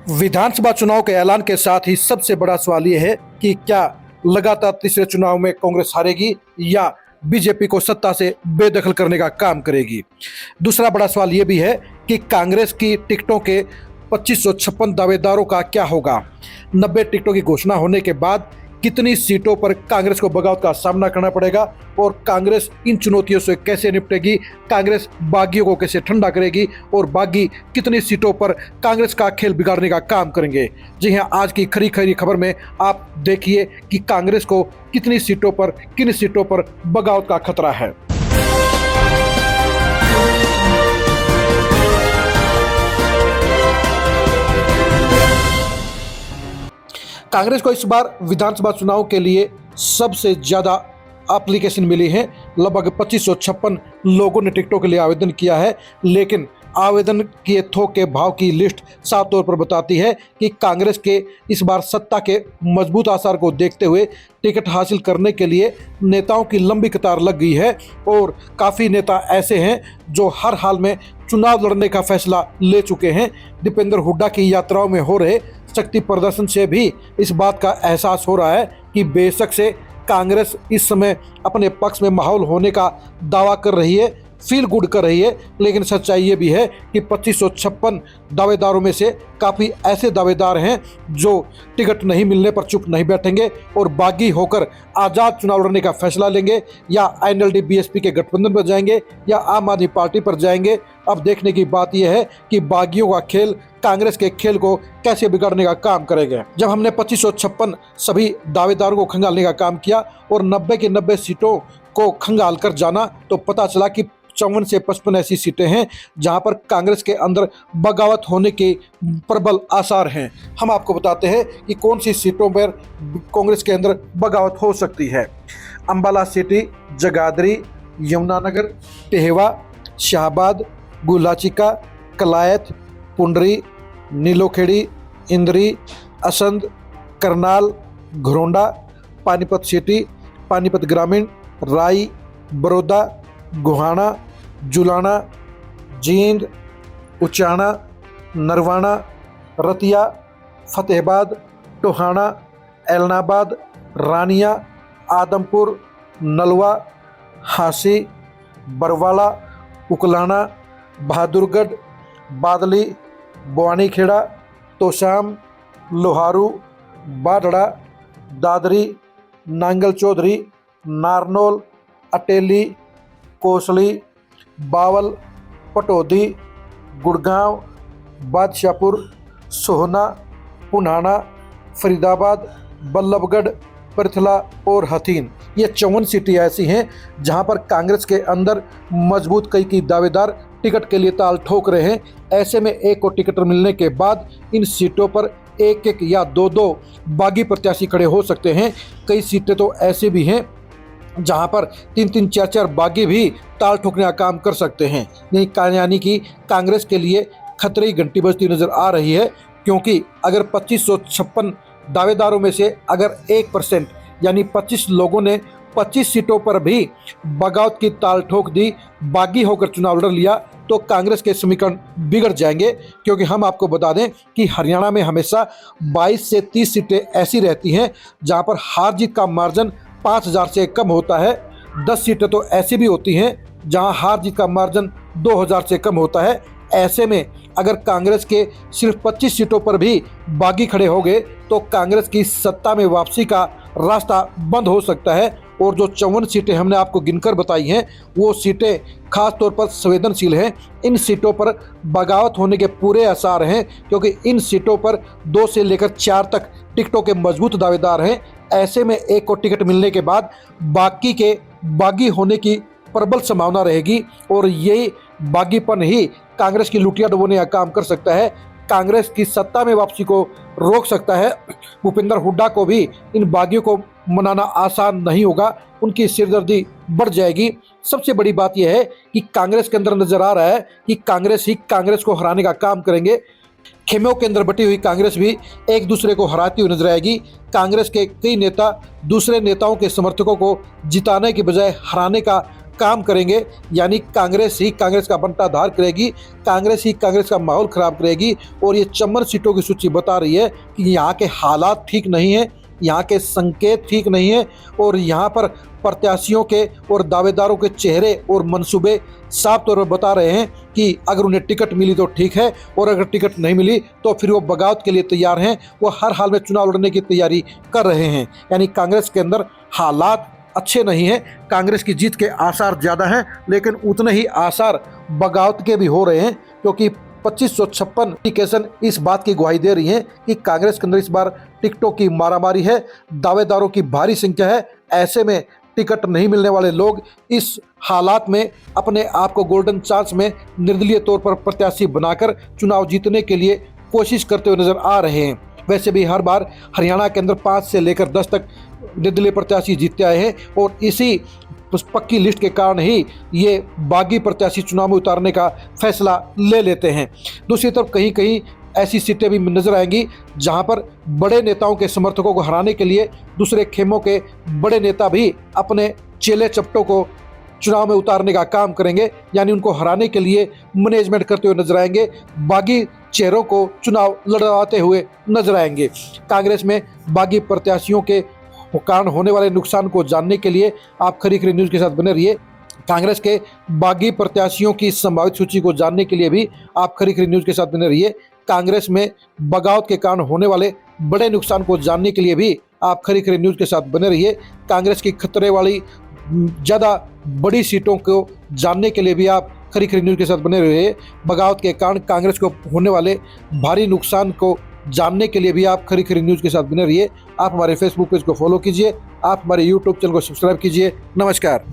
विधानसभा चुनाव के ऐलान के साथ ही सबसे बड़ा सवाल यह है कि क्या लगातार तीसरे चुनाव में कांग्रेस हारेगी या बीजेपी को सत्ता से बेदखल करने का काम करेगी। दूसरा बड़ा सवाल यह भी है कि कांग्रेस की टिकटों के 2556 दावेदारों का क्या होगा। 90 टिकटों की घोषणा होने के बाद कितनी सीटों पर कांग्रेस को बगावत का सामना करना पड़ेगा और कांग्रेस इन चुनौतियों से कैसे निपटेगी, कांग्रेस बागियों को कैसे ठंडा करेगी और बागी कितनी सीटों पर कांग्रेस का खेल बिगाड़ने का काम करेंगे। जी हां, आज की खरी खरी खबर में आप देखिए कि कांग्रेस को कितनी सीटों पर, किन सीटों पर बगावत का खतरा है। कांग्रेस को इस बार विधानसभा चुनाव के लिए सबसे ज्यादा एप्लीकेशन मिली है। लगभग 2556 लोगों ने टिकटों के लिए आवेदन किया है, लेकिन आवेदन किए थोक के भाव की लिस्ट साफ तौर पर बताती है कि कांग्रेस के इस बार सत्ता के मजबूत आसार को देखते हुए टिकट हासिल करने के लिए नेताओं की लंबी कतार लग गई है और काफ़ी नेता ऐसे हैं जो हर हाल में चुनाव लड़ने का फैसला ले चुके हैं। दीपेंद्र हुड्डा की यात्राओं में हो रहे शक्ति प्रदर्शन से भी इस बात का एहसास हो रहा है कि बेशक से कांग्रेस इस समय अपने पक्ष में माहौल होने का दावा कर रही है, फील गुड कर रही है, लेकिन सच्चाई ये भी है कि 2556 दावेदारों में से काफ़ी ऐसे दावेदार हैं जो टिकट नहीं मिलने पर चुप नहीं बैठेंगे और बागी होकर आज़ाद चुनाव लड़ने का फैसला लेंगे या एनएलडी बीएसपी के गठबंधन पर जाएंगे या आम आदमी पार्टी पर जाएंगे। अब देखने की बात यह है कि बागियों का खेल कांग्रेस के खेल को कैसे बिगाड़ने का काम करेगा। जब हमने 2556 सभी दावेदारों को खंगालने का काम किया और 90 की 90 सीटों को खंगाल कर जाना, तो पता चला कि 54 से 55 ऐसी सीटें हैं जहां पर कांग्रेस के अंदर बगावत होने के प्रबल आसार हैं। हम आपको बताते हैं कि कौन सी सीटों पर कांग्रेस के अंदर बगावत हो सकती है। अंबाला सिटी, जगाधरी, यमुनानगर, टेहवा, शाहबाद, गुलाचिका, कलायत, पुंडरी, नीलोखेड़ी, इंद्री, असंध, करनाल, घरोंडा, पानीपत सिटी, पानीपत ग्रामीण, राई, बड़ौदा, गोहाना, जुलाना, जींद, उचाना, नरवाना, रतिया, फतेहाबाद, टोहाना, एलनाबाद, रानिया, आदमपुर, नलवा, हांसी, बरवाला, उकलाना, बहादुरगढ़, बादली, बवानीखेड़ा, तोशाम, लोहारू, बाढ़ड़ा, दादरी, नांगल चौधरी, नारनौल, अटेली, कोसली, बावल, पटौदी, गुड़गांव, बादशाहपुर, सोहना, पुनाना, फरीदाबाद, बल्लभगढ़, पृथला और हथीन। ये 54 सीटें ऐसी हैं जहां पर कांग्रेस के अंदर मजबूत कई दावेदार टिकट के लिए ताल ठोक रहे हैं। ऐसे में एक को टिकट मिलने के बाद इन सीटों पर एक एक या दो दो बागी प्रत्याशी खड़े हो सकते हैं। कई सीटें तो ऐसे भी हैं जहां पर 3-3, 4-4 बागी भी ताल ठोकने का काम कर सकते हैं। यानी कि कांग्रेस के लिए खतरे की घंटी बजती नजर आ रही है, क्योंकि अगर 2556 दावेदारों में से अगर 1% यानी 25 लोगों ने 25 सीटों पर भी बगावत की ताल ठोक दी, बागी होकर चुनाव लड़ लिया, तो कांग्रेस के समीकरण बिगड़ जाएंगे। क्योंकि हम आपको बता दें कि हरियाणा में हमेशा 22 से 30 सीटें ऐसी रहती हैं जहां पर हार जीत का मार्जिन 5000 से कम होता है। 10 सीटें तो ऐसी भी होती हैं जहां हार जीत का मार्जिन 2000 से कम होता है। ऐसे में अगर कांग्रेस के सिर्फ 25 सीटों पर भी बागी खड़े हो गए तो कांग्रेस की सत्ता में वापसी का रास्ता बंद हो सकता है। और जो 54 सीटें हमने आपको गिनकर बताई हैं वो सीटें खास तौर पर संवेदनशील हैं। इन सीटों पर बगावत होने के पूरे आसार हैं, क्योंकि इन सीटों पर 2 से लेकर 4 तक टिकटों के मजबूत दावेदार हैं। ऐसे में एक को टिकट मिलने के बाद बाकी के बागी होने की प्रबल संभावना रहेगी और यही बागीपन ही कांग्रेस की लुटिया डुबोने का काम कर सकता है, कांग्रेस की सत्ता में वापसी को रोक सकता है। भूपेंद्र हुड्डा को भी इन बागियों को मनाना आसान नहीं होगा, उनकी सिरदर्दी बढ़ जाएगी। सबसे बड़ी बात यह है कि कांग्रेस के अंदर नजर आ रहा है कि कांग्रेस ही कांग्रेस को हराने का काम करेंगे। खेमों के अंदर बटी हुई कांग्रेस भी एक दूसरे को हराती हुई नजर आएगी। कांग्रेस के कई नेता दूसरे नेताओं के समर्थकों को जिताने की बजाय हराने का काम करेंगे, यानी कांग्रेस ही कांग्रेस का बंटाधार करेगी, कांग्रेस ही कांग्रेस का माहौल खराब करेगी। और ये चम्मन सीटों की सूची बता रही है कि यहाँ के हालात ठीक नहीं है, यहाँ के संकेत ठीक नहीं है और यहाँ पर प्रत्याशियों के और दावेदारों के चेहरे और मंसूबे साफ तौर पर बता रहे हैं कि अगर उन्हें टिकट मिली तो ठीक है और अगर टिकट नहीं मिली तो फिर वो बगावत के लिए तैयार हैं, वो हर हाल में चुनाव लड़ने की तैयारी कर रहे हैं। यानी कांग्रेस के अंदर हालात अच्छे नहीं हैं, कांग्रेस की जीत के आसार ज़्यादा हैं, लेकिन उतने ही आसार बगावत के भी हो रहे हैं, क्योंकि 2556 एप्लीकेशन इस बात की गवाही दे रही हैं कि कांग्रेस के अंदर इस बार टिकटों की मारामारी है, दावेदारों की भारी संख्या है। ऐसे में टिकट नहीं मिलने वाले लोग इस हालात में अपने आप को गोल्डन चांस में निर्दलीय तौर पर प्रत्याशी बनाकर चुनाव जीतने के लिए कोशिश करते हुए नजर आ रहे हैं। वैसे भी हर बार हरियाणा के अंदर 5 से लेकर 10 तक निर्दलीय प्रत्याशी जीतते आए हैं और इसी पक्की लिस्ट के कारण ही ये बागी प्रत्याशी चुनाव में उतारने का फैसला ले लेते हैं। दूसरी तरफ कहीं कहीं ऐसी सीटें भी नजर आएंगी जहां पर बड़े नेताओं के समर्थकों को हराने के लिए दूसरे खेमों के बड़े नेता भी अपने चेले चपटों को चुनाव में उतारने का काम करेंगे, यानी उनको हराने के लिए मैनेजमेंट करते हुए नजर आएंगे, बागी चेहरों को चुनाव लड़वाते हुए नजर आएंगे। कांग्रेस में बागी प्रत्याशियों के कारण होने वाले नुकसान को जानने के लिए आप खरी खरी न्यूज़ के साथ बने रहिए। कांग्रेस के बागी प्रत्याशियों की संभावित सूची को जानने के लिए भी आप खरी खरी न्यूज़ के साथ बने रहिए। कांग्रेस में बगावत के कारण होने वाले बड़े नुकसान को जानने के लिए भी आप खरी खरी न्यूज़ के साथ बने रहिए। कांग्रेस की खतरे वाली ज़्यादा बड़ी सीटों को जानने के लिए भी आप खरी खरी न्यूज़ के साथ बने रहिए। बगावत के कारण कांग्रेस को होने वाले भारी नुकसान को जानने के लिए भी आप खरी खरी न्यूज़ के साथ बने रहिए। आप हमारे फेसबुक पेज को फॉलो कीजिए, आप हमारे यूट्यूब चैनल को सब्सक्राइब कीजिए। नमस्कार।